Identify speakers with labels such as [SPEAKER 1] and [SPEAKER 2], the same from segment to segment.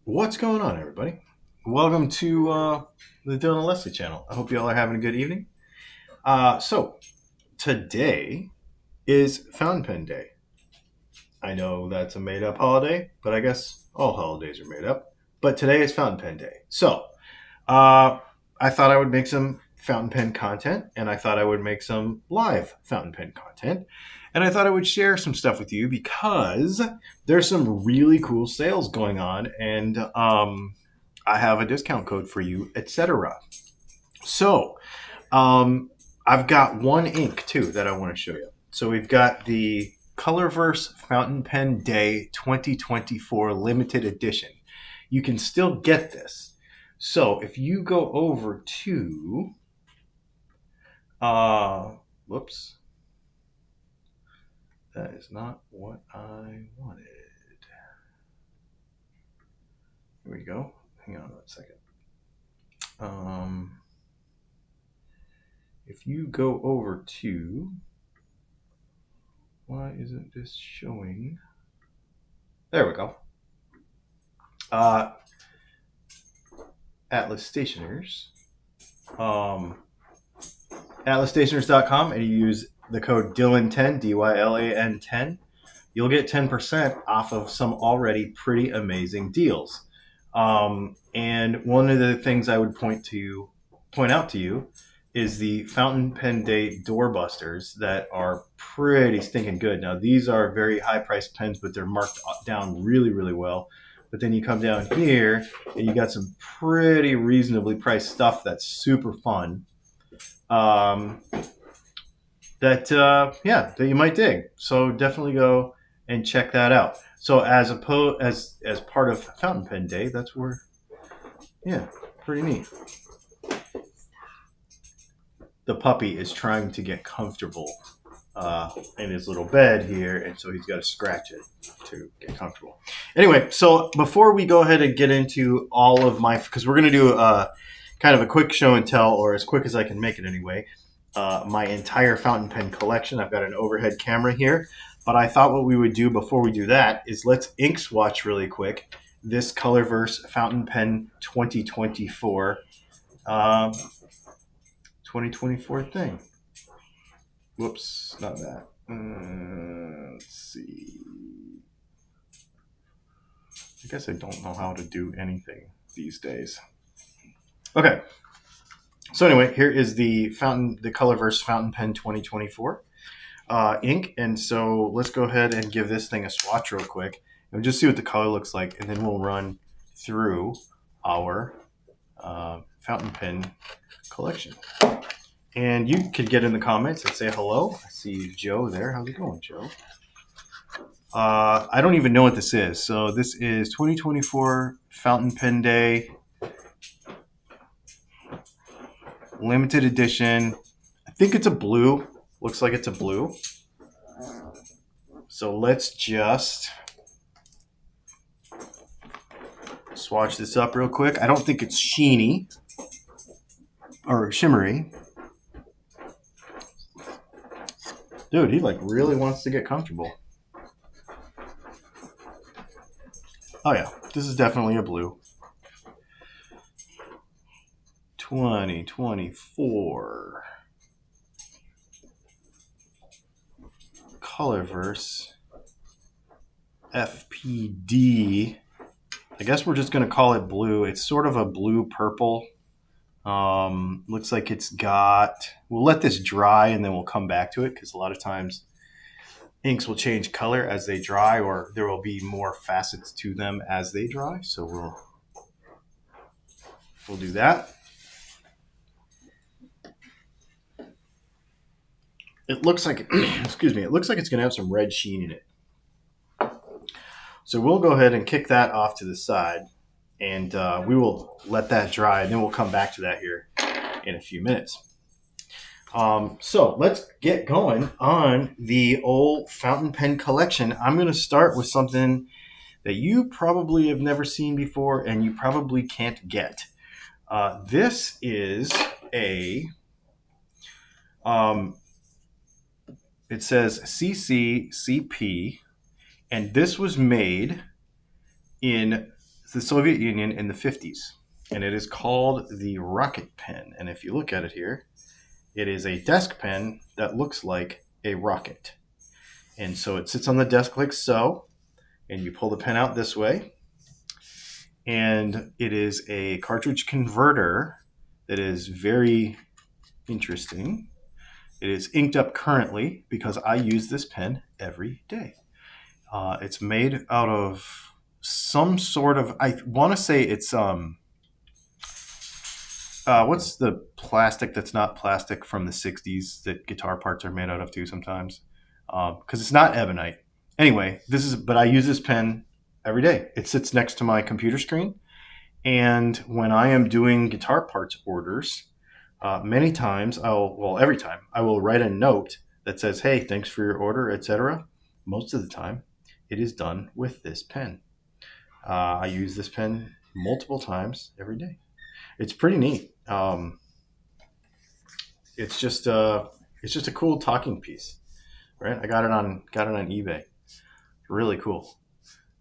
[SPEAKER 1] What's going on, everybody? Welcome to the Dylan and Leslie channel. I hope you all are having a good evening. So today is Fountain Pen Day. I know that's a made-up holiday, but I guess all holidays are made up. But today is Fountain Pen Day. So I thought I would make some fountain pen content, and I thought I would make some live fountain pen content. And I thought I would share some stuff with you because there's some really cool sales going on, and I have a discount code for you, etc. So I've got one ink too that I want to show you. So we've got the Colorverse Fountain Pen Day 2024 limited edition. You can still get this. So if you go over to, whoops, that is not what I wanted. Here we go. Hang on one second. If you go over to, why isn't this showing? There we go. Atlas Stationers. AtlasStationers.com, and you use the code Dylan10, DYLAN 10. You'll get 10% off of some already pretty amazing deals. And one of the things I would point out to you is the Fountain Pen Day doorbusters that are pretty stinking good. Now, these are very high-priced pens, but they're marked down really, really well. But then you come down here, and you got some pretty reasonably priced stuff that's super fun. That you might dig. So definitely go and check that out. So as part of Fountain Pen Day, that's where, yeah, pretty neat. The puppy is trying to get comfortable in his little bed here, and so he's got to scratch it to get comfortable. Anyway, so before we go ahead and get into all of because we're going to do kind of a quick show and tell, or as quick as I can make it anyway, my entire fountain pen collection. I've got an overhead camera here, but I thought what we would do before we do that is let's ink swatch really quick this Colorverse Fountain Pen 2024 thing. Whoops, not that. Let's see. I guess I don't know how to do anything these days. Okay. So anyway, here is the Colorverse Fountain Pen 2024 ink. And so let's go ahead and give this thing a swatch real quick and just see what the color looks like. And then we'll run through our fountain pen collection. And you could get in the comments and say hello. I see Joe there. How's it going, Joe? I don't even know what this is. So this is 2024 Fountain Pen Day limited edition. I think it's a blue. Looks like it's a blue. So let's just swatch this up real quick. I don't think it's sheeny or shimmery. Dude, he like really wants to get comfortable. Oh yeah, this is definitely a blue. 2024 Colorverse FPD. I guess we're just going to call it blue. It's sort of a blue purple. Looks like it's got, we'll let this dry and then we'll come back to it because a lot of times inks will change color as they dry, or there will be more facets to them as they dry. So we'll do that. It looks like, excuse me, it looks like it's going to have some red sheen in it. So we'll go ahead and kick that off to the side, and we will let that dry, and then we'll come back to that here in a few minutes. So let's get going on the old fountain pen collection. I'm going to start with something that you probably have never seen before, and you probably can't get. This is a... it says CCCP, and this was made in the Soviet Union in the 50s, and it is called the Rocket Pen. And if you look at it here, it is a desk pen that looks like a rocket. And so it sits on the desk like so, and you pull the pen out this way. And it is a cartridge converter that is very interesting. It is inked up currently because I use this pen every day. It's made out of some sort of, I want to say it's what's the plastic that's not plastic from the 60s that guitar parts are made out of too sometimes, because it's not ebonite. Anyway, but I use this pen every day. It sits next to my computer screen, and when I am doing guitar parts orders, every time I will write a note that says, hey, thanks for your order, etc. Most of the time it is done with this pen. I use this pen multiple times every day. It's pretty neat. It's just a cool talking piece, right? I got it on eBay. Really cool.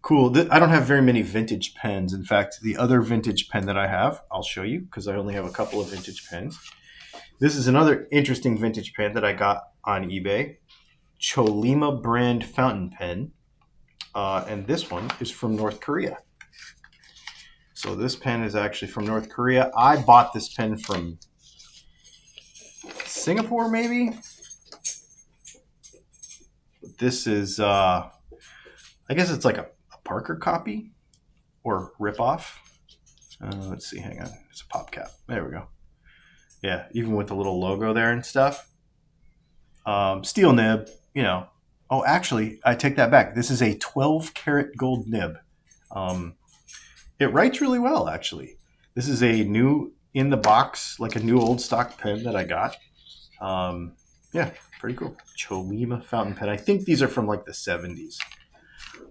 [SPEAKER 1] I don't have very many vintage pens. In fact, the other vintage pen that I have, I'll show you because I only have a couple of vintage pens. This is another interesting vintage pen that I got on eBay. Cholima brand fountain pen. And this one is from North Korea. So this pen is actually from North Korea. I bought this pen from Singapore, maybe? This is, I guess it's like a Parker copy or ripoff. Let's see, hang on. It's a pop cap. There we go. Yeah, even with the little logo there and stuff. Steel nib, you know. Oh, actually, I take that back. This is a 12-karat gold nib. It writes really well, actually. This is a new in the box, like a new old stock pen that I got. Yeah, pretty cool. Cholima fountain pen. I think these are from like the 70s.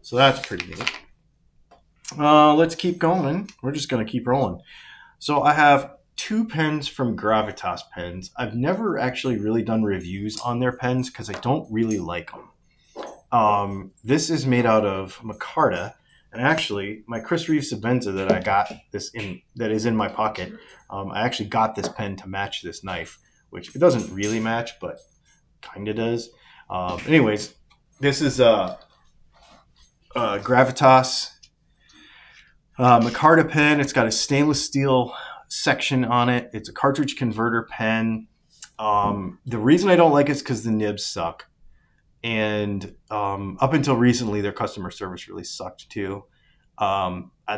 [SPEAKER 1] So that's pretty neat. Let's keep going. We're just going to keep rolling. So I have 2 pens from Gravatas pens. I've never actually really done reviews on their pens because I don't really like them. This is made out of micarta. And actually, my Chris Reeves Sebenza that I got that is in my pocket, I actually got this pen to match this knife, which it doesn't really match, but kind of does. Anyways, this is Gravatas micarta pen. It's got a stainless steel section on it. It's a cartridge converter pen. The reason I don't like it is because the nibs suck. And up until recently, their customer service really sucked too.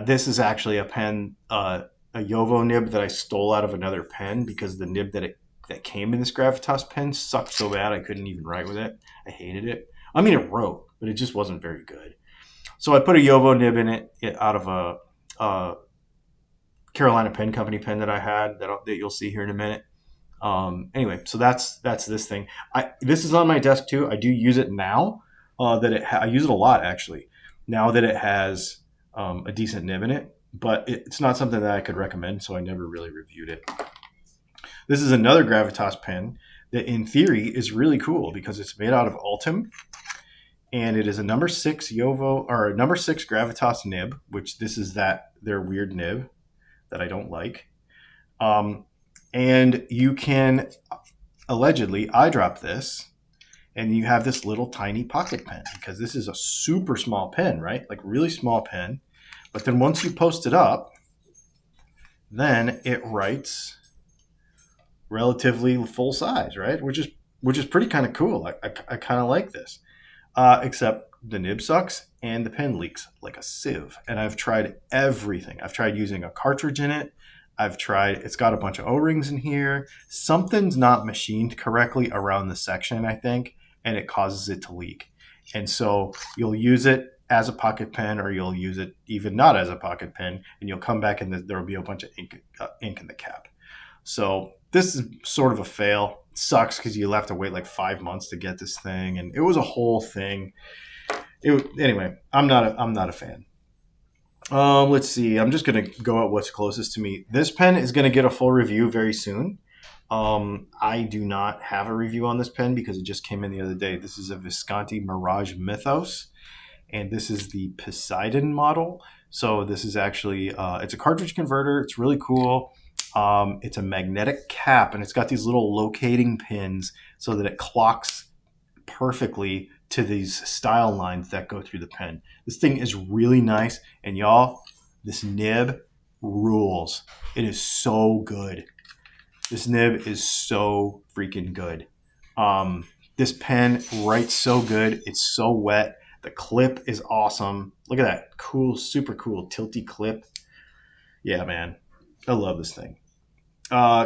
[SPEAKER 1] This is actually a pen, a Jovo nib that I stole out of another pen because the nib that came in this Gravatas pen sucked so bad I couldn't even write with it. I hated it. I mean, it wrote, but it just wasn't very good. So I put a Jovo nib in it out of a Carolina Pen Company pen that I had that you'll see here in a minute. Anyway, so that's this thing. This is on my desk too. I do use it now. I use it a lot actually. Now that it has a decent nib in it, but it's not something that I could recommend, so I never really reviewed it. This is another Gravatas pen that, in theory, is really cool because it's made out of Ultim, and it is a number 6 Jovo or a number 6 Gravatas nib, which this is their weird nib that I don't like. And you can allegedly eyedrop this, and you have this little tiny pocket pen because this is a super small pen, right? Like really small pen. But then once you post it up, then it writes relatively full size, right? Which is pretty kind of cool. I kind of like this, except the nib sucks and the pen leaks like a sieve. And I've tried everything. I've tried using a cartridge in it. It's got a bunch of O-rings in here. Something's not machined correctly around the section, I think, and it causes it to leak. And so you'll use it as a pocket pen, or you'll use it even not as a pocket pen, and you'll come back and there will be a bunch of ink in the cap. So this is sort of a fail. It sucks because you'll have to wait like 5 months to get this thing, and it was a whole thing. Anyway, I'm not a fan. Let's see. I'm just going to go at what's closest to me. This pen is going to get a full review very soon. I do not have a review on this pen because it just came in the other day. This is a Visconti Mirage Mythos. and this is the Poseidon model. So this is actually, it's a cartridge converter. It's really cool. It's a magnetic cap, and it's got these little locating pins so that it clocks perfectly to these style lines that go through the pen. This thing is really nice, and y'all, this nib rules. It is so good. This nib is so freaking good. This pen writes so good. It's so wet. The clip is awesome. Look at that cool, super cool tilty clip. Yeah, man, I love this thing.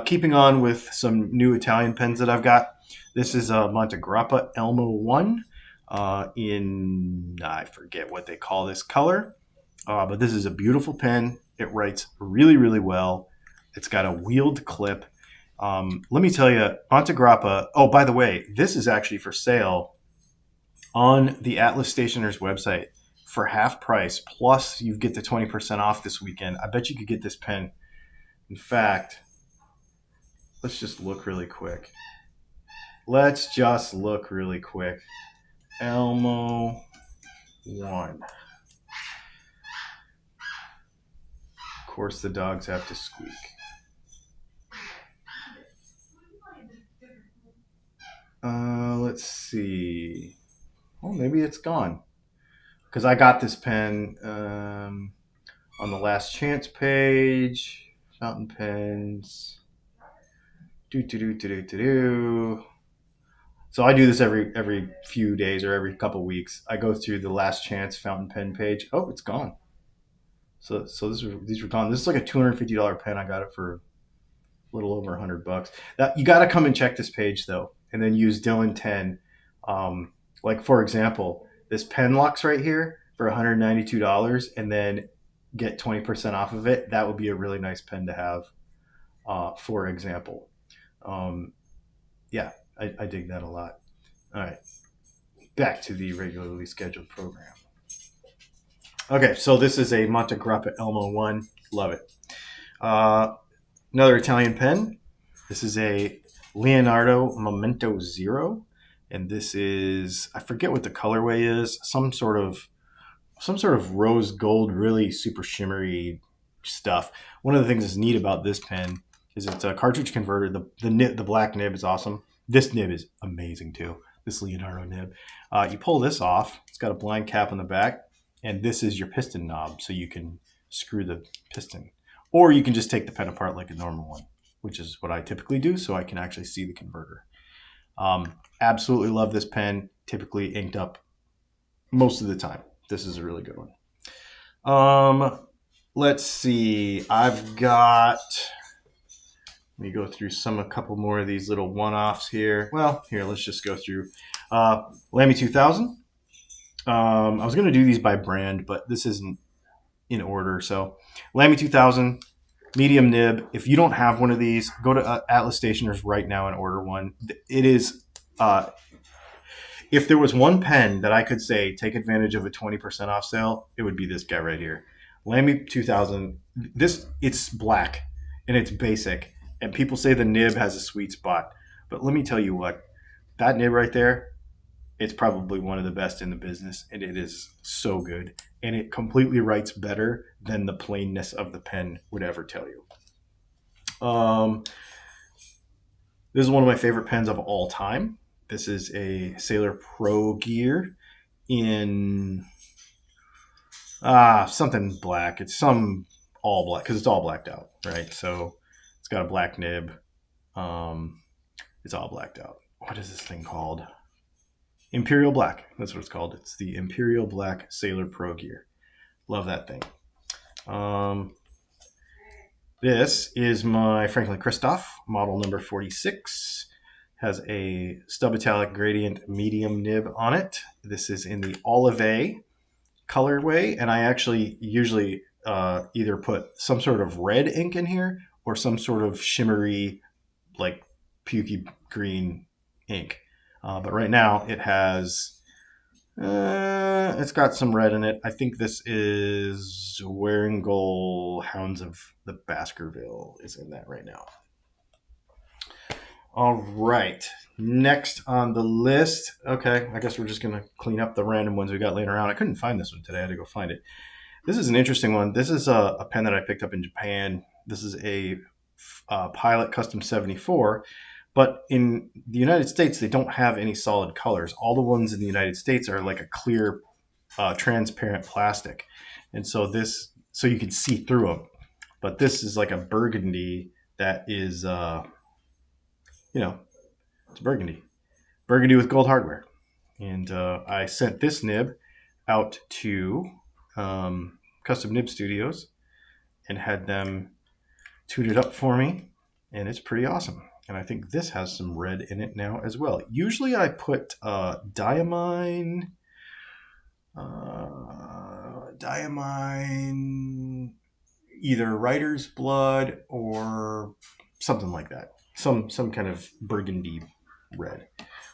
[SPEAKER 1] Keeping on with some new Italian pens that I've got. This is a Montgraa Elmo1 in, I forget what they call this color, but this is a beautiful pen. It writes really, really well. It's got a wheeled clip. Let me tell you, Montgraa, oh, by the way, this is actually for sale on the Atlas Stationer's website for half price, plus you get the 20% off this weekend. I bet you could get this pen. In fact, let's just look really quick. Elmo1. Of course, the dogs have to squeak. Let's see. Oh, maybe it's gone. Because I got this pen on the last chance page. Fountain pens. So I do this every few days or every couple weeks. I go through the last chance fountain pen page. Oh, it's gone. So these were gone. This is like a $250 pen. I got it for a little over $100. That you got to come and check this page though, and then use Dylan 10. Like for example, this pen locks right here for $192, and then get 20% off of it. That would be a really nice pen to have. For example, yeah, I dig that a lot. All right, back to the regularly scheduled program. Okay, so this is a Montgraa Elmo1. Love it. Another Italian pen. This is a Leonardo Momento Zero, and this is, I forget what the colorway is. Some sort of rose gold, really super shimmery stuff. One of the things that's neat about this pen is it's a cartridge converter. The black nib is awesome. This nib is amazing too. This Leonardo nib. You pull this off. It's got a blind cap on the back, and this is your piston knob, so you can screw the piston. Or you can just take the pen apart like a normal one, which is what I typically do, so I can actually see the converter. Absolutely love this pen. Typically inked up most of the time. This is a really good one. Let's see. I've got, let me go through a couple more of these little one-offs here. Well, here, let's just go through. Lamby 2000. I was going to do these by brand, but this isn't in order. So Lamby 2000, medium nib. If you don't have one of these, go to Atlas Stationers right now and order one. It is, if there was one pen that I could say take advantage of a 20% off sale, it would be this guy right here. Lamby 2000. It's black and it's basic, and people say the nib has a sweet spot. But let me tell you what, that nib right there, it's probably one of the best in the business, and it is so good. And it completely writes better than the plainness of the pen would ever tell you. This is one of my favorite pens of all time. This is a Sailor Pro Gear in something black. It's some all black, because it's all blacked out, right? So it's got a black nib. It's all blacked out. What is this thing called? Imperial Black. That's what it's called. It's the Imperial Black Sailor Pro Gear. Love that thing. This is my Franklin Kristoff model number 46. Has a stub metallic gradient medium nib on it. This is in the Olive colorway, and I actually usually either put some sort of red ink in here or some sort of shimmery, like pukey green ink. But right now it has, it's got some red in it. I think this is Wearingeul Hounds of the Baskerville is in that right now. All right. Next on the list. Okay, I guess we're just going to clean up the random ones we got laying around. I couldn't find this one today. I had to go find it. This is an interesting one. This is a pen that I picked up in Japan. This is a Pilot Custom 74. But in the United States, they don't have any solid colors. All the ones in the United States are like a clear, transparent plastic. And so you can see through them. But this is like a burgundy that is, it's burgundy. Burgundy with gold hardware. And I sent this nib out to Custom Nib Studios and had them tune it up for me. And it's pretty awesome. And I think this has some red in it now as well. Usually I put diamine, either writer's blood or something like that. Some kind of burgundy red.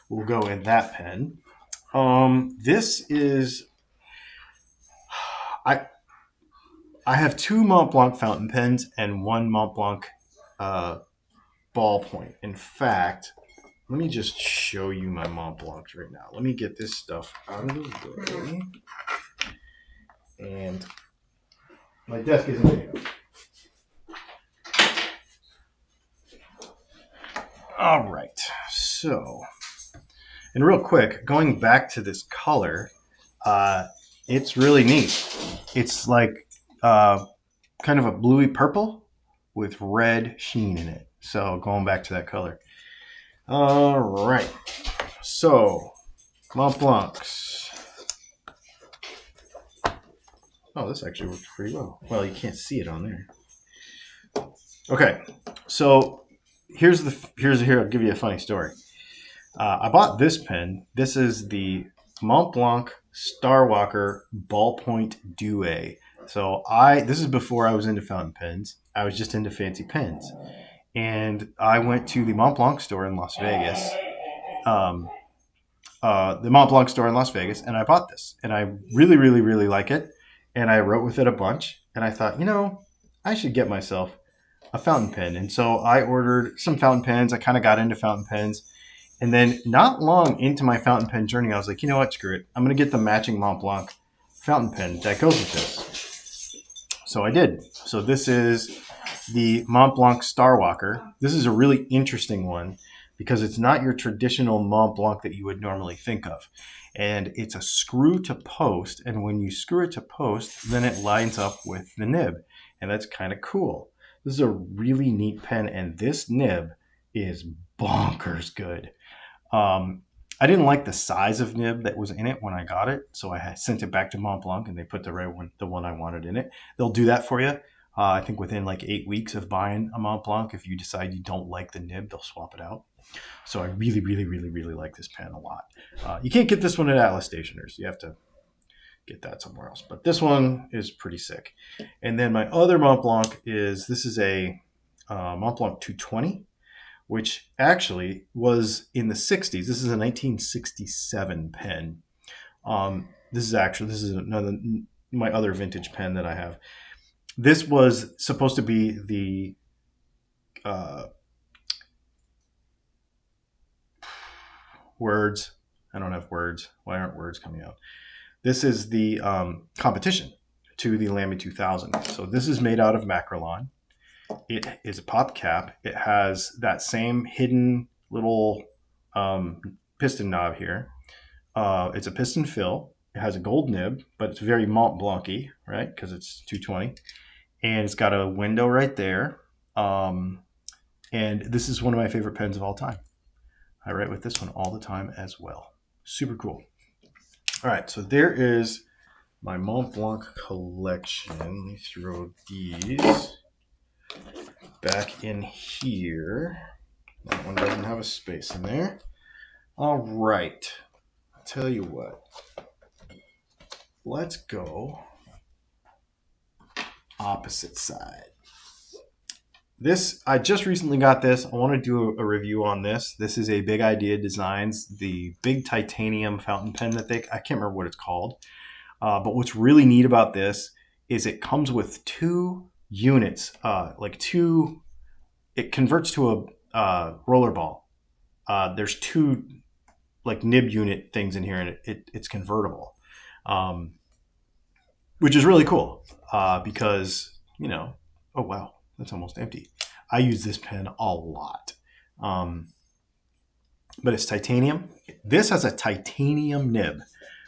[SPEAKER 1] We'll go in that pen. This is, I have 2 Mont Blanc fountain pens and 1 Mont Blanc ballpoint. In fact, let me just show you my Mont Blancs right now. Let me get this stuff out of the way. And my desk isn't big enough. All right, so, and real quick, going back to this color, it's really neat. It's like kind of a bluey purple with red sheen in it. So going back to that color. All right, so Mont Blancs. Oh, this actually works pretty well. Well, you can't see it on there. Okay, so here, I'll give you a funny story. I bought this pen. This is the Mont Blanc Starwalker Ballpoint Duet. So this is before I was into fountain pens. I was just into fancy pens. And I went to the Mont Blanc store in Las Vegas. The Mont Blanc store in Las Vegas, and I bought this. And I really, really, really like it. And I wrote with it a bunch. And I thought, I should get myself a fountain pen. And so I ordered some fountain pens. I kind of got into fountain pens. And then not long into my fountain pen journey, I was like, you know what, screw it. I'm going to get the matching Mont Blanc fountain pen that goes with this. So I did. So this is the Mont Blanc Starwalker. This is a really interesting one because it's not your traditional Mont Blanc that you would normally think of. And it's a screw to post. And when you screw it to post, then it lines up with the nib. And that's kind of cool. This is a really neat pen. And this nib is bonkers good. I didn't like the size of nib that was in it when I got it. So I sent it back to Mont Blanc and they put the right one, the one I wanted in it. They'll do that for you. I think within like 8 weeks of buying a Mont Blanc, if you decide you don't like the nib, they'll swap it out. So I really, really, really, really like this pen a lot. You can't get this one at Atlas Stationers. You have to get that somewhere else. But this one is pretty sick. And then my other Mont Blanc this is a Mont Blanc 220, which actually was in the 60s. This is a 1967 pen. This is another my other vintage pen that I have. This was supposed to be the words. I don't have words. Why aren't words coming out? This is the competition to the Lamby 2000. So this is made out of Macrolon. It is a pop cap. It has that same hidden little piston knob here. It's a piston fill. It has a gold nib, but it's very Mont Blanc-y, right? Because it's 220. And it's got a window right there. And this is one of my favorite pens of all time. I write with this one all the time as well. Super cool. All right, so there is my Mont Blanc collection. Let me throw these back in here. That one doesn't have a space in there. All right, I'll tell you what. Let's go opposite side. This, I just recently got this. I want to do a review on this. This is a Big Idea Designs, the big titanium fountain pen that I can't remember what it's called. But what's really neat about this is it comes with 2 units, it converts to a roller ball. there's two like nib unit things in here, and it's convertible, which is really cool because, you know, oh wow, that's almost empty. I use this pen a lot, but it's titanium. This has a titanium nib.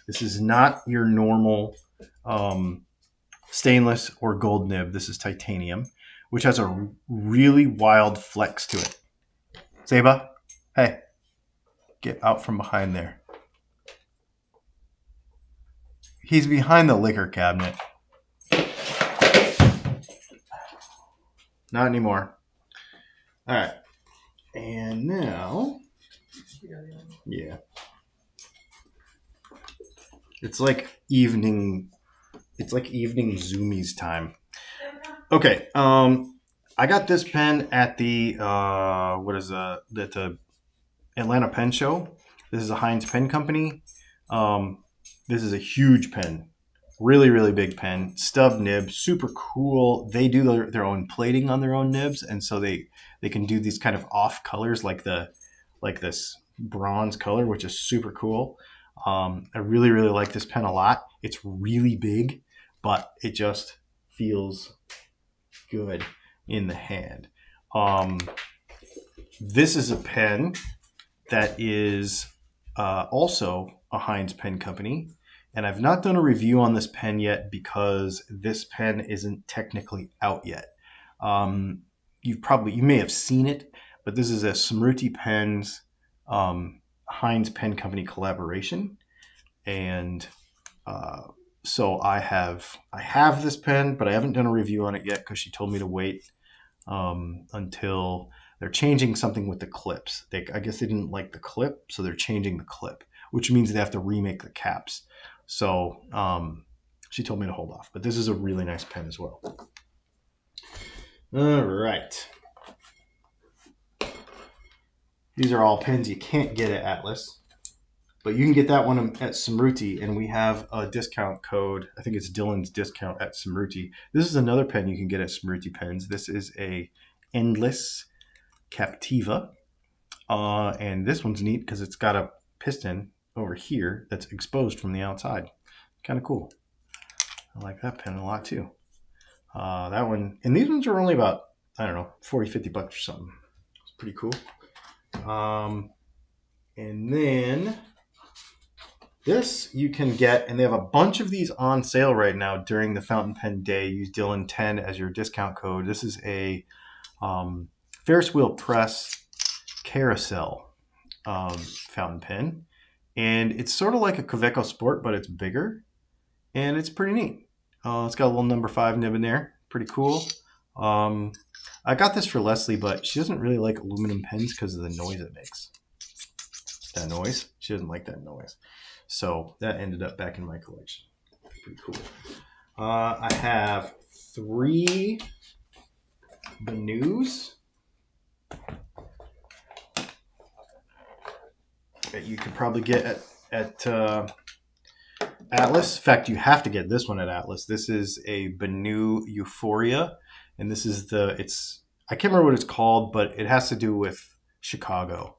[SPEAKER 1] This is not your normal stainless or gold nib. This is titanium, which has a really wild flex to it. Zeba, hey, get out from behind there. He's behind the liquor cabinet. Not anymore. All right. And now, yeah. It's like evening zoomies time. Okay. I got this pen at the the Atlanta Pen Show. This is a Hines Pen Company. This is a huge pen. Really, really big pen. Stub nib, super cool. They do their own plating on their own nibs, and so they can do these kind of off colors like this bronze color, which is super cool. I really, really like this pen a lot. It's really big, but it just feels good in the hand. This is a pen that is also a Hines Pen Company, and I've not done a review on this pen yet because this pen isn't technically out yet. You may have seen it, but this is a SMUTI Pens Hines Pen Company collaboration, and so I have this pen, but I haven't done a review on it yet because she told me to wait until they're changing something with the clips. I guess they didn't like the clip, so they're changing the clip, which means they have to remake the caps. So she told me to hold off, but this is a really nice pen as well. All right. These are all pens you can't get at Atlas, but you can get that one at SMUTI, and we have a discount code. I think it's Dylan's discount at SMUTI. This is another pen you can get at SMUTI Pens. This is a Endless Captiva, and this one's neat because it's got a piston over here that's exposed from the outside. Kind of cool. I like that pen a lot too. That one, and these ones are only about, I don't know, 40, 50 bucks or something. It's pretty cool. And then this you can get, and they have a bunch of these on sale right now during the Fountain Pen Day. Use Dylan10 as your discount code. This is a Ferris Wheel Press Carousel fountain pen, and it's sort of like a CCO Sport, but it's bigger, and it's pretty neat. It's got a little number 5 nib in there. Pretty cool. I got this for Leslie, but she doesn't really like aluminum pens because of the noise it makes. That noise? She doesn't like that noise. So that ended up back in my collection. Pretty cool. I have 3 Banus that you could probably get at Atlas. In fact, you have to get this one at Atlas. This is a Banu Euphoria, and this is I can't remember what it's called, but it has to do with Chicago.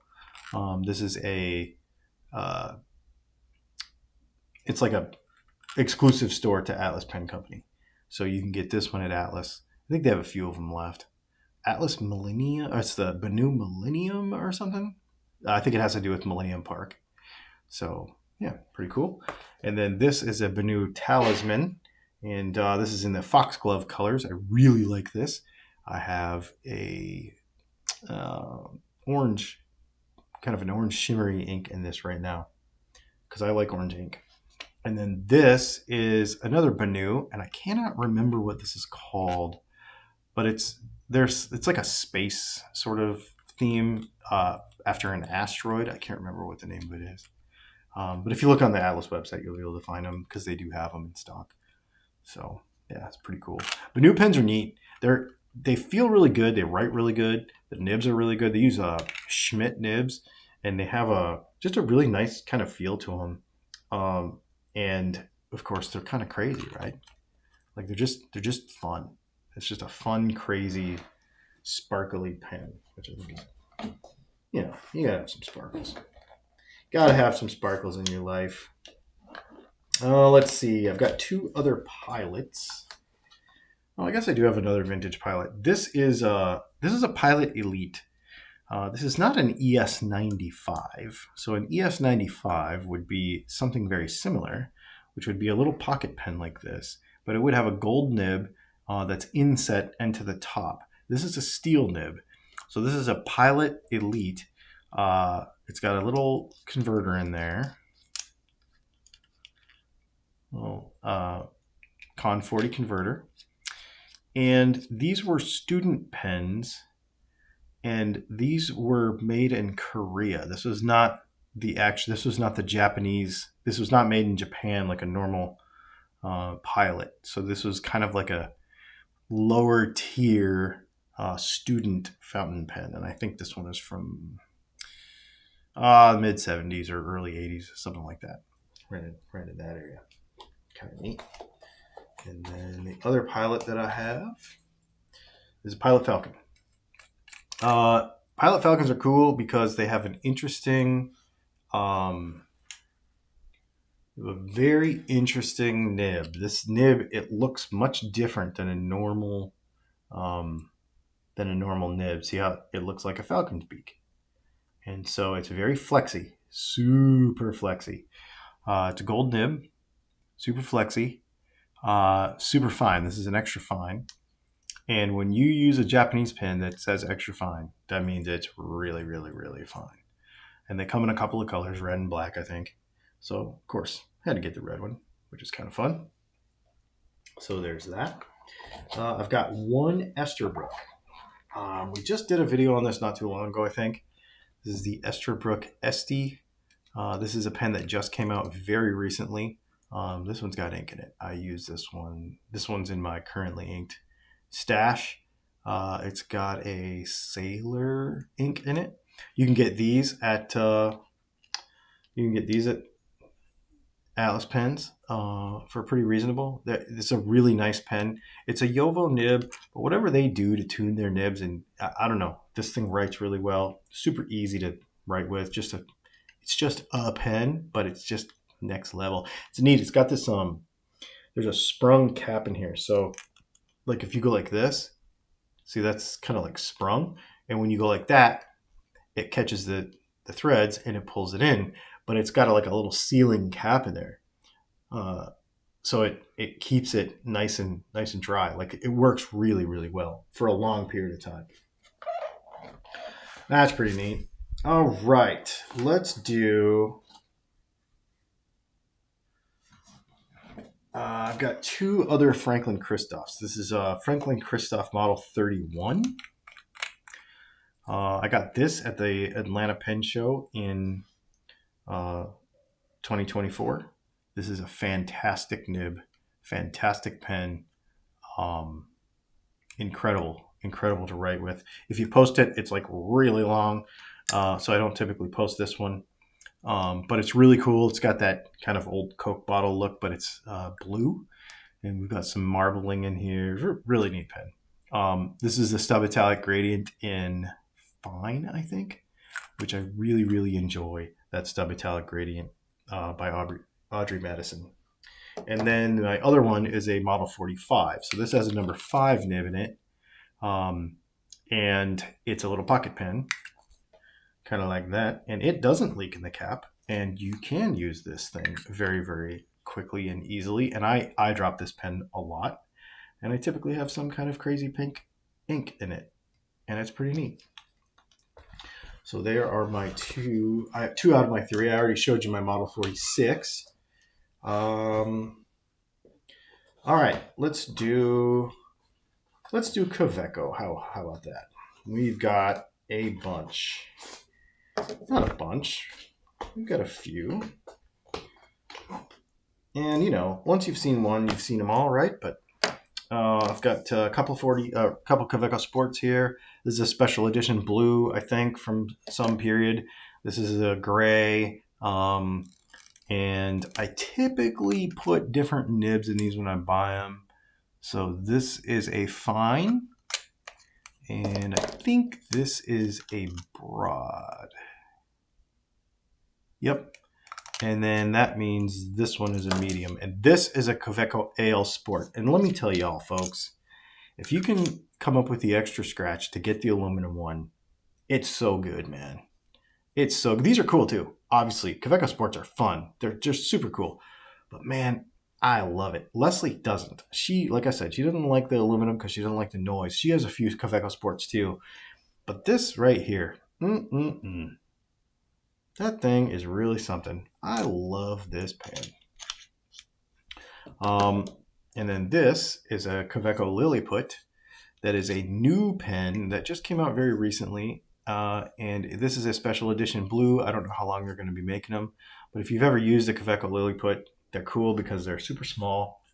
[SPEAKER 1] This is it's like a exclusive store to Atlas Pen Company, so you can get this one at Atlas. I think they have a few of them left. Atlas Millennium, or it's the Banu Millennium or something. I think it has to do with Millennium Park. So yeah, pretty cool. And then this is a Banu Talisman, and this is in the foxglove colors. I really like this. I have a orange, kind of an orange shimmery ink in this right now because I like orange ink. And then this is another Banu, and I cannot remember what this is called, but it's like a space sort of theme after an asteroid. I can't remember what the name of it is. But if you look on the Atlas website, you'll be able to find them because they do have them in stock. So yeah, it's pretty cool. But new pens are neat. They feel really good. They write really good. The nibs are really good. They use Schmidt nibs, and they have just a really nice kind of feel to them. And of course, they're kind of crazy, right? Like they're just fun. It's just a fun, crazy, sparkly pen, which I think is you know, you gotta have some sparkles. Gotta have some sparkles in your life. Let's see. I've got two other pilots. Oh, I guess I do have another vintage pilot. This is a Pilot Elite. This is not an ES95. So an ES95 would be something very similar, which would be a little pocket pen like this, but it would have a gold nib that's inset and to the top. This is a steel nib. So this is a Pilot Elite. It's got a little converter in there. Little Con 40 converter. And these were student pens, and these were made in Korea. This was not the Japanese. This was not made in Japan like a normal pilot. So this was kind of like a lower tier student fountain pen, and I think this one is from mid 70s or early 80s, something like that. Right in that area. Kind of neat. And then the other pilot that I have is a Pilot Falcon. Pilot Falcons are cool because they have an interesting, a very interesting nib. This nib, it looks much different than a normal nib. See how it looks like a falcon's beak, and so it's very flexy, super flexy. It's a gold nib, super flexy, super fine. This is an extra fine. And when you use a Japanese pen that says extra fine, that means it's really, really, really fine. And they come in a couple of colors, red and black, I think. So, of course, I had to get the red one, which is kind of fun. So there's that. I've got one Estra Brook. We just did a video on this not too long ago, I think. This is the Estra Brook SD. This is a pen that just came out very recently. This one's got ink in it. I use this one. This one's in my currently inked stash. It's got a Sailor ink in it. You can get these at Atlas Pens for pretty reasonable. It's a really nice pen. It's a Yovo nib, but whatever they do to tune their nibs, and I don't know, this thing writes really well. Super easy to write with. It's just a pen, but it's just next level. It's neat. It's got this there's a sprung cap in here. So like if you go like this, see that's kind of like sprung, and when you go like that, it catches the threads and it pulls it in, but it's got like a little sealing cap in there, so it keeps it nice and dry. Like it works really, really well for a long period of time. That's pretty neat. All right, let's do. I've got two other Franklin Kristoffs. This is a Franklin Kristoff Model 31. I got this at the Atlanta Pen Show in 2024. This is a fantastic nib, fantastic pen, incredible to write with. If you post it, it's like really long, so I don't typically post this one. But it's really cool. It's got that kind of old Coke bottle look, but it's blue. And we've got some marbling in here. Really neat pen. This is the Stub Italic Gradient in Fine, I think, which I really, really enjoy. That Stub Italic Gradient by Audrey Madison. And then my other one is a Model 45. So this has a number 5 nib in it. And it's a little pocket pen. Kind of like that, and it doesn't leak in the cap, and you can use this thing very, very quickly and easily. And I drop this pen a lot, and I typically have some kind of crazy pink ink in it, and it's pretty neat. So there are my two. I have 2 out of my 3. I already showed you my Model 46. All right, let's do Kaweco. How about that? We've got a bunch. Not a bunch. We've got a few. And, you know, once you've seen one, you've seen them all, right? But I've got a couple CCO Sports here. This is a special edition blue, I think, from some period. This is a gray. And I typically put different nibs in these when I buy them. So this is a fine. And I think this is a broad. Yep. And then that means this one is a medium. And this is a Kaweco AL Sport. And let me tell y'all, folks, if you can come up with the extra scratch to get the aluminum one, it's so good, man. It's so good. These are cool too. Obviously, Kaweco Sports are fun. They're just super cool. But man, I love it. Leslie doesn't. She, like I said, she doesn't like the aluminum because she doesn't like the noise. She has a few Kaweco Sports too. But this right here, that thing is really something. I love this pen. And then this is a Kaweco Lilliput. That is a new pen that just came out very recently. And this is a special edition blue. I don't know how long they're going to be making them. But if you've ever used a Kaweco Lilliput, they're cool because they're super small.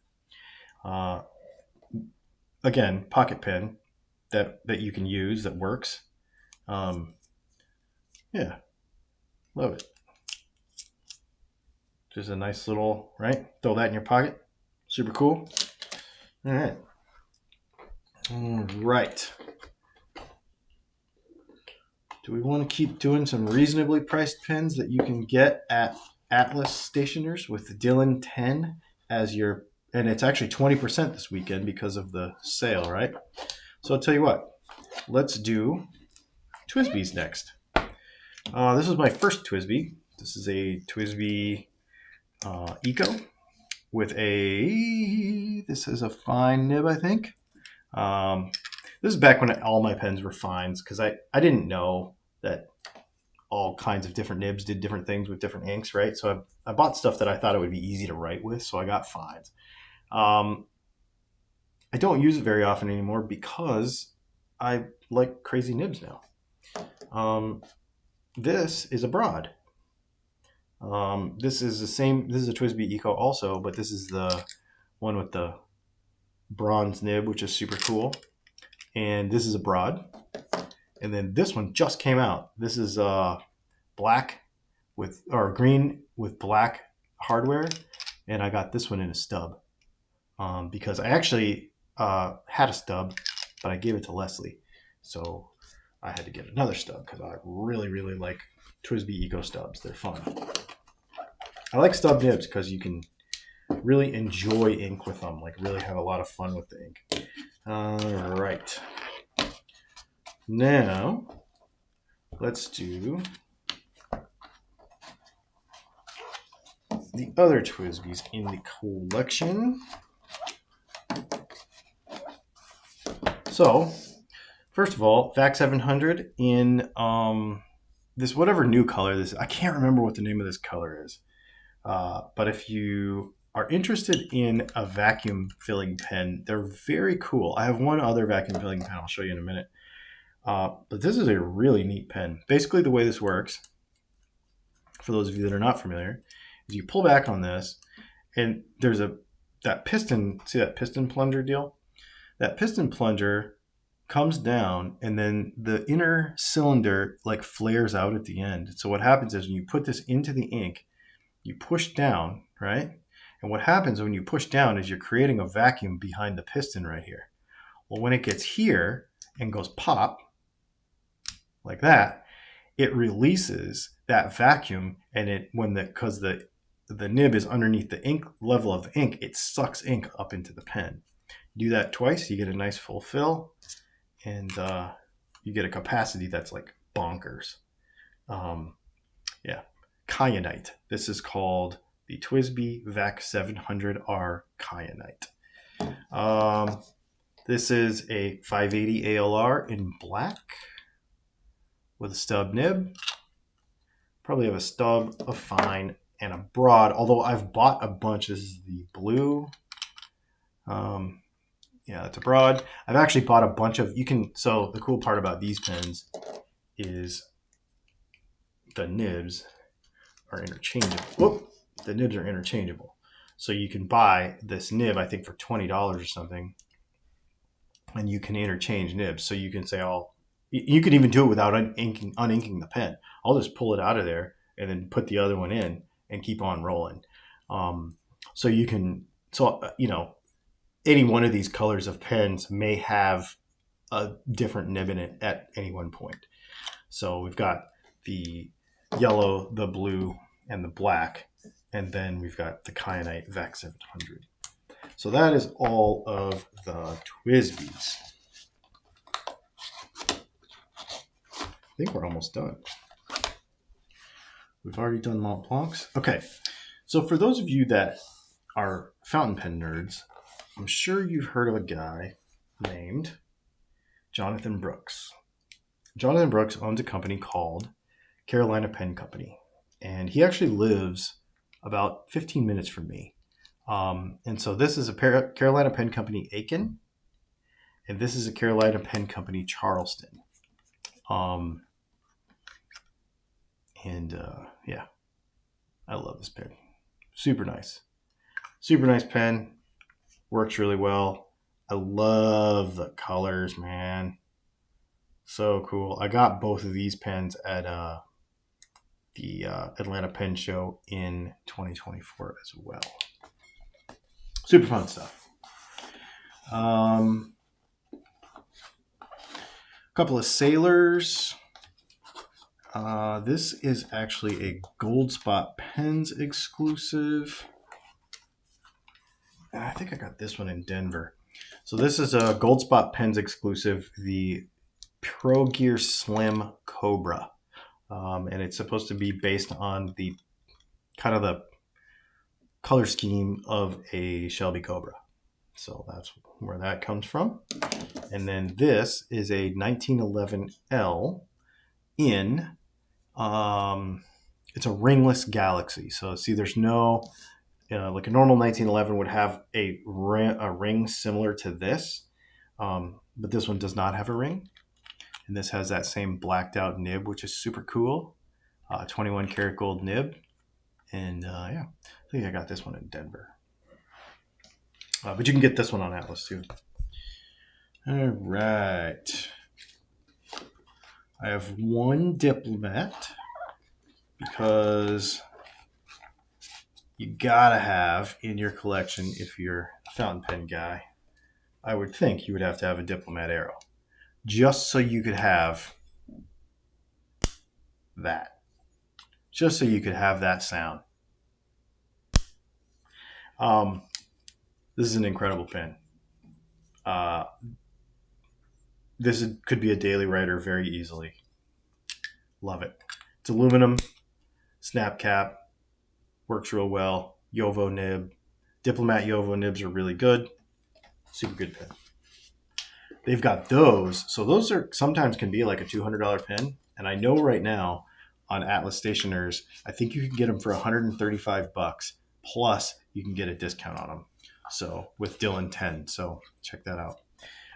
[SPEAKER 1] Again, pocket pen that you can use that works. Yeah, love it. Just a nice little, right? Throw that in your pocket. Super cool. All right. All right. Do we want to keep doing some reasonably priced pens that you can get at Atlas Stationers with the Dylan 10 as your, and it's actually 20% this weekend because of the sale, right? So I'll tell you what, let's do TWSBIs next. This is my first TWSBI. This is a TWSBI Eco with this is a fine nib, I think. This is back when all my pens were fines because I didn't know that all kinds of different nibs did different things with different inks, right? So I bought stuff that I thought it would be easy to write with, so I got fines. I don't use it very often anymore because I like crazy nibs now. This is a broad. This is the same. This is a TWSBI Eco also, but this is the one with the bronze nib, which is super cool. And this is a broad. And then this one just came out. This is black with, or green with black hardware. And I got this one in a stub because I actually had a stub, but I gave it to Leslie. So I had to get another stub because I really, really like TWSBI Eco stubs. They're fun. I like stub nibs because you can really enjoy ink with them, like really have a lot of fun with the ink. All right. Now, let's do the other TWSBIs in the collection. So, first of all, Vac 700 in this whatever new color this is. I can't remember what the name of this color is. But if you are interested in a vacuum filling pen, they're very cool. I have one other vacuum filling pen I'll show you in a minute. But this is a really neat pen. Basically, the way this works, for those of you that are not familiar, is you pull back on this, and there's that piston, see that piston plunger deal? That piston plunger comes down, and then the inner cylinder like flares out at the end. So what happens is when you put this into the ink, you push down, right? And what happens when you push down is you're creating a vacuum behind the piston right here. Well, when it gets here and goes pop, like that, it releases that vacuum, and because the nib is underneath the ink level of the ink, it sucks ink up into the pen. You do that twice, you get a nice full fill, and you get a capacity that's like bonkers. Yeah, kyanite. This is called the TWSBI Vac 700R Kyanite. This is a 580 ALR in black with a stub nib. Probably have a stub, a fine, and a broad, although I've bought a bunch. This is the blue. Yeah, that's a broad. I've actually bought a bunch of, so the cool part about these pens is the nibs are interchangeable. Whoop, the nibs are interchangeable. So you can buy this nib, I think for $20 or something, and you can interchange nibs. So you can say, you could even do it without uninking the pen. I'll just pull it out of there and then put the other one in and keep on rolling. So you can, any one of these colors of pens may have a different nib in it at any one point. So we've got the yellow, the blue, and the black. And then we've got the Kyanite Vac 700. So that is all of the TWSBIs. I think we're almost done. We've already done Mont Blancs. Okay, so for those of you that are fountain pen nerds, I'm sure you've heard of a guy named Jonathan Brooks. Jonathan Brooks owns a company called Carolina Pen Company, and he actually lives about 15 minutes from me. And so this is a Carolina Pen Company Aiken, and this is a Carolina Pen Company Charleston. Yeah, I love this pen. Super nice pen. Works really well. I love the colors, man. So cool. I got both of these pens at the Atlanta Pen Show in 2024 as well. Super fun stuff. Couple of Sailors. This is actually a Gold Spot Pens exclusive. And I think I got this one in Denver. So this is a Gold Spot Pens exclusive, the Pro Gear Slim Cobra. And it's supposed to be based on the kind of the color scheme of a Shelby Cobra. So that's where that comes from. And then this is a 1911L in, it's a ringless Galaxy. So see, there's no, like a normal 1911 would have a ring similar to this, but this one does not have a ring. And this has that same blacked out nib, which is super cool. 21 karat gold nib. And yeah, I think I got this one in Denver. But you can get this one on Atlas too. All right. I have one Diplomat because you gotta have in your collection, if you're a fountain pen guy, I would think you would have to have a Diplomat Arrow, just so you could have that. Just so you could have that sound. This is an incredible pen. This could be a daily writer very easily. Love it. It's aluminum, snap cap, works real well. Yovo nib. Diplomat Yovo nibs are really good. Super good pen. They've got those. So those are sometimes can be like a $200 pen. And I know right now on Atlas Stationers, I think you can get them for $135 plus you can get a discount on them. So with Dylan 10. So check that out.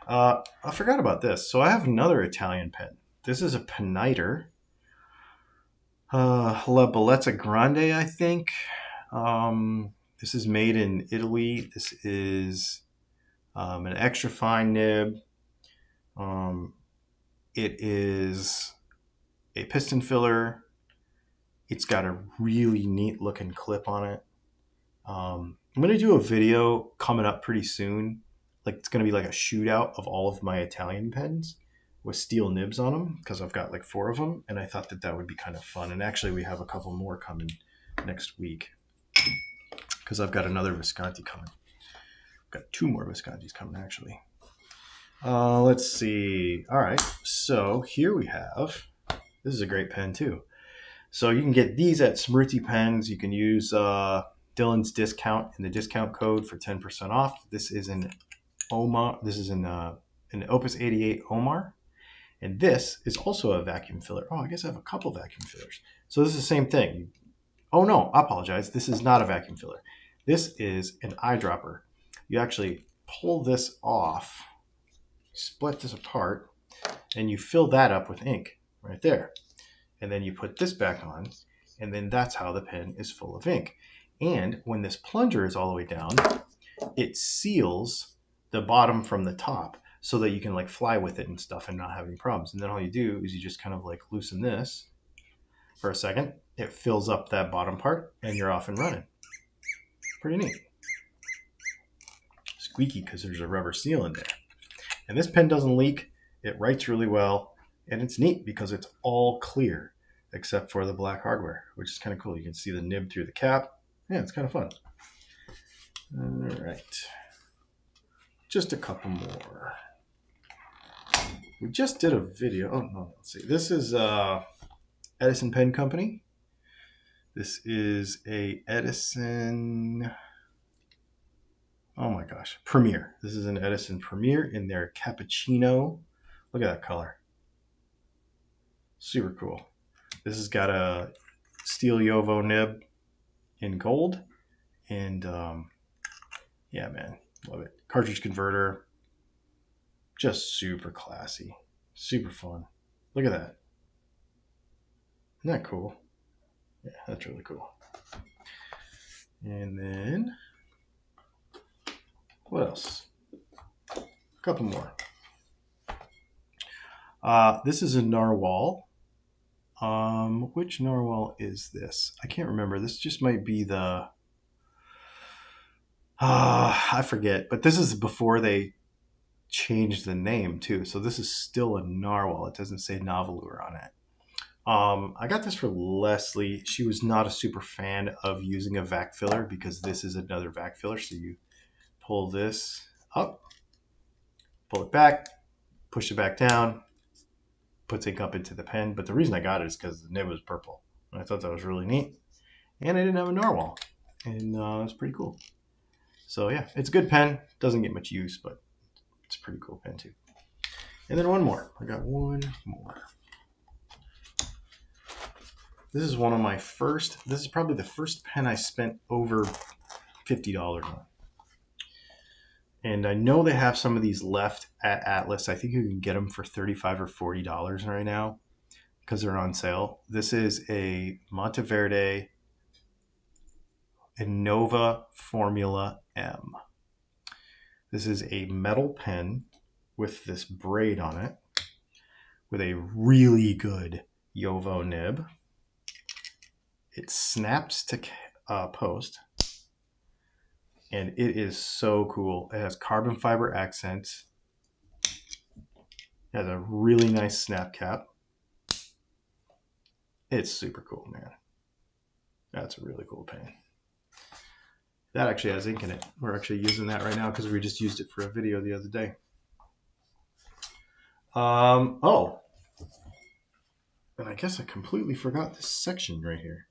[SPEAKER 1] I forgot about this. So I have another Italian pen. This is a Peniter. Laeta Grande, I think. This is made in Italy. This is an extra fine nib. It is a piston filler. It's got a really neat looking clip on it. I'm going to do a video coming up pretty soon. Like it's going to be like a shootout of all of my Italian pens with steel nibs on them because I've got like 4 of them, and I thought that would be kind of fun. And actually we have a couple more coming next week because I've got another Visanti coming. I've got 2 more Visantis coming actually. Let's see. All right, so here we have, this is a great pen too. So you can get these at SMUTI Pens. You can use Dylan's discount in the discount code for 10% off. This is an Omar. This is an Opus 88 Omar. And this is also a vacuum filler. Oh, I guess I have a couple vacuum fillers. So this is the same thing. Oh no, I apologize. This is not a vacuum filler. This is an eyedropper. You actually pull this off, split this apart, and you fill that up with ink right there. And then you put this back on, and then that's how the pen is full of ink. And when this plunger is all the way down, it seals the bottom from the top so that you can like fly with it and stuff and not have any problems. And then all you do is you just kind of like loosen this for a second. It fills up that bottom part and you're off and running. Pretty neat. Squeaky because there's a rubber seal in there. And this pen doesn't leak. It writes really well. And it's neat because it's all clear. except for the black hardware, which is kind of cool. You can see the nib through the cap. Yeah, it's kind of fun. All right. Just a couple more. We just did a video. Oh, no, let's see. This is Edison Pen Company. This is a Edison, oh my gosh, Premiere. This is an Edison Premiere in their cappuccino. Look at that color. Super cool. This has got a steel Yovo nib in gold. And yeah, man, love it. Cartridge converter. Just super classy. Super fun. Look at that. Isn't that cool? Yeah, that's really cool. And then, what else? A couple more. This is a Norwall. Which Norwall is this? I can't remember. This just might be the... I forget. But this is before they changed the name, too. So this is still a Norwall. It doesn't say Novelure on it. I got this for Leslie. She was not a super fan of using a vac filler because this is another vac filler. So you pull this up, pull it back, push it back down, puts ink up into the pen. But the reason I got it is because the nib was purple. And I thought that was really neat. And I didn't have a Norwall. And it's pretty cool. So yeah, it's a good pen. Doesn't get much use, but it's a pretty cool pen too. And then one more. I got one more. This is one of my first, this is probably the first pen I spent over $50 on. And I know they have some of these left at Atlas. I think you can get them for $35 or $40 right now because they're on sale. This is a Monte Verde Innova Formula M. This is a metal pen with this braid on it with a really good Yovo nib. It snaps to post, and it is so cool. It has carbon fiber accents. It has a really nice snap cap. It's super cool, man. That's a really cool pen. That actually has ink in it. We're actually using that right now because we just used it for a video the other day. Oh, and I guess I completely forgot this section right here.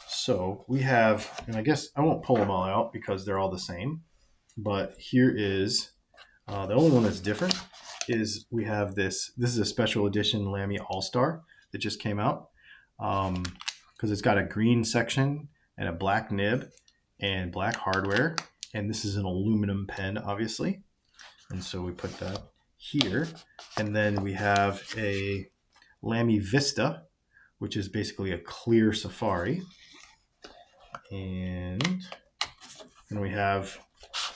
[SPEAKER 1] So we have, and I guess I won't pull them all out because they're all the same, but here is, the only one that's different is we have this is a special edition Lamby All-Star that just came out because it's got a green section and a black nib and black hardware. And this is an aluminum pen, obviously. And so we put that here. And then we have a Lamby Vista, which is basically a clear safari. And then we have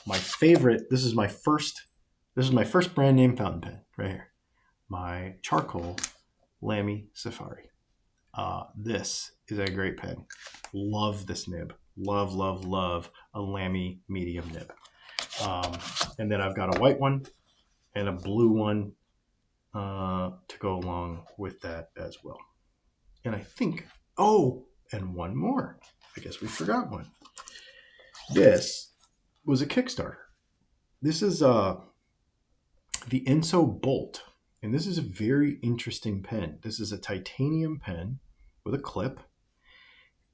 [SPEAKER 1] my favorite, this is my first brand name fountain pen right here. My charcoal Lamby Safari. This is a great pen. Love this nib. Love, love, love a Lamby medium nib. And then I've got a white one and a blue one to go along with that as well. And I think, oh, and one more. I guess we forgot one. This was a Kickstarter. This is the Enso Bolt. And this is a very interesting pen. This is a titanium pen with a clip.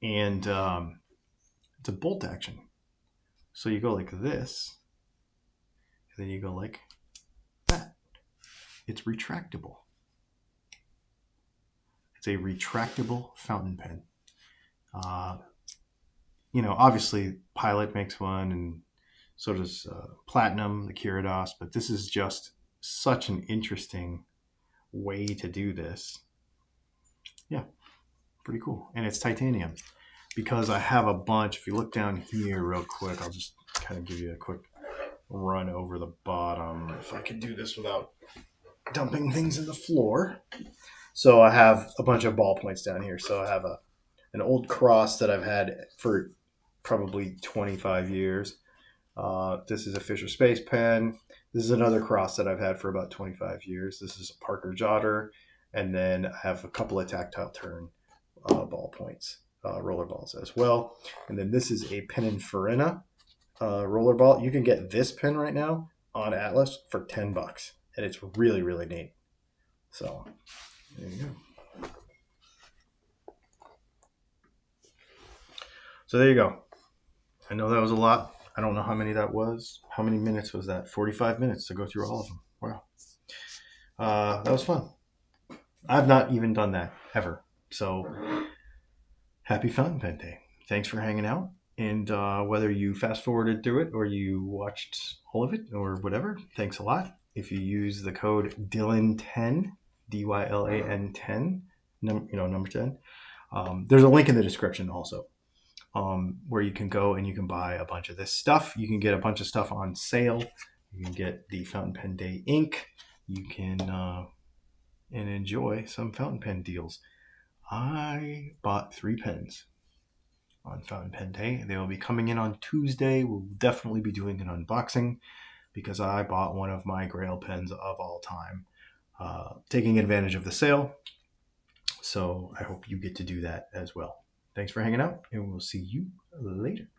[SPEAKER 1] And it's a bolt action. So you go like this. And then you go like that. It's retractable. It's a retractable fountain pen. You know, obviously Pilot makes one and so does Platinum, the Curados, but this is just such an interesting way to do this. Yeah, pretty cool. And it's titanium because I have a bunch. If you look down here real quick, I'll just kind of give you a quick run over the bottom. If I can do this without dumping things in the floor. So I have a bunch of ballpoints down here. So I have an old cross that I've had for probably 25 years. This is a Fisher Space pen. This is another cross that I've had for about 25 years. This is a Parker Jotter. And then I have a couple of tactile turn ball points, roller balls as well. And then this is a Pininfarina roller ball. You can get this pin right now on Atlas for $10, and it's really, really neat. So there you go. So there you go. I know that was a lot. I don't know how many that was. How many minutes was that? 45 minutes to go through all of them. Wow. That was fun. I've not even done that ever. So happy Fountain Pen Day. Thanks for hanging out. And whether you fast forwarded through it or you watched all of it or whatever, thanks a lot. If you use the code Dylan10, DYLAN 10, number 10, there's a link in the description also. Where you can go and you can buy a bunch of this stuff. You can get a bunch of stuff on sale. You can get the Fountain Pen Day ink. You can and enjoy some fountain pen deals. I bought 3 pens on Fountain Pen Day. They will be coming in on Tuesday. We'll definitely be doing an unboxing because I bought one of my Grail pens of all time, taking advantage of the sale. So I hope you get to do that as well. Thanks for hanging out, and we'll see you later.